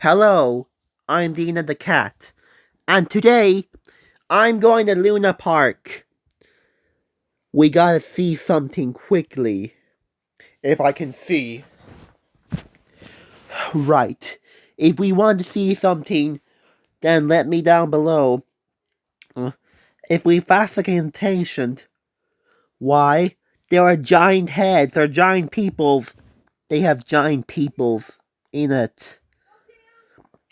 Hello, I'm Deena the cat, and today I'm going to Luna Park. We gotta see something quickly. If I can see. Right. If we want to see something, then let me down below. If we fast attention, why? There are giant heads, there are giant peoples. They have giant peoples in it.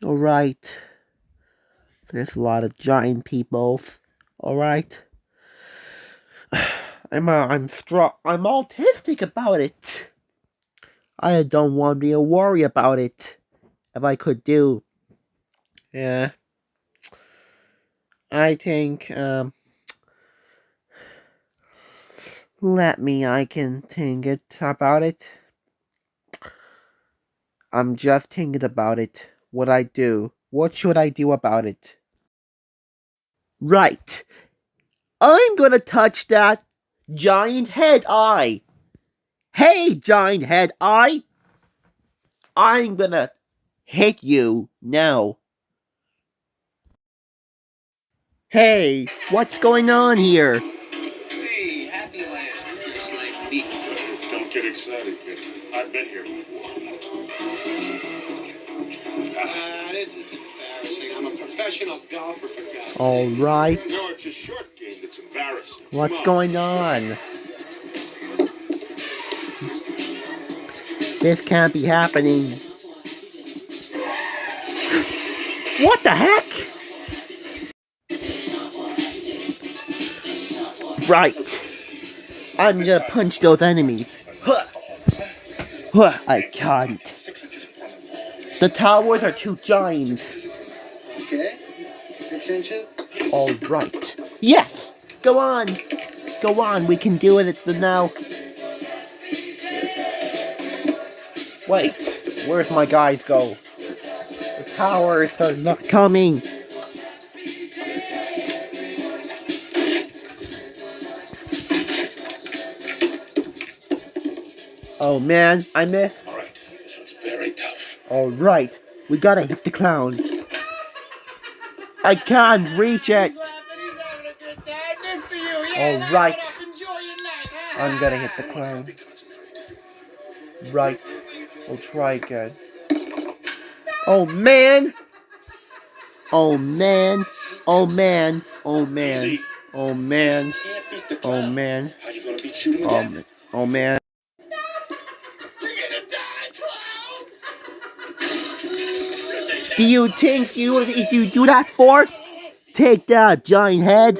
Alright. There's a lot of giant peoples. Alright. I'm autistic about it. I don't want to worry about it. If I could do. Yeah. I think, I can think about it. I'm just thinking about it. What I do. What should I do about it? Right. I'm gonna touch that giant head eye. Hey, giant head eye. I'm gonna hit you now. Hey, what's going on here? Hey, Happy Land. It's like me. Don't get excited, kid. I've been here before. This is embarrassing. I'm a professional golfer, for God's sake. Alright. No, it's a short game that's embarrassing. What's going on? This can't be happening. What the heck? Right. I'm gonna punch those enemies. I can't. The towers are too giant. Okay. 6 inches? Alright. Yes! Go on! Go on, we can do it now. Wait, where's my guys go? The towers are not coming. Oh man, I missed. Alright, this one's very tough. Alright, we gotta hit the clown. I can't reach it. Alright. I'm gonna hit the clown. Right. We'll try again. Oh man! Oh man! Oh man! Oh man! Oh man! Oh man! How you gonna beat shooting again? Oh man! You're gonna die, clown! Do you think if you do that for? Take that, giant head.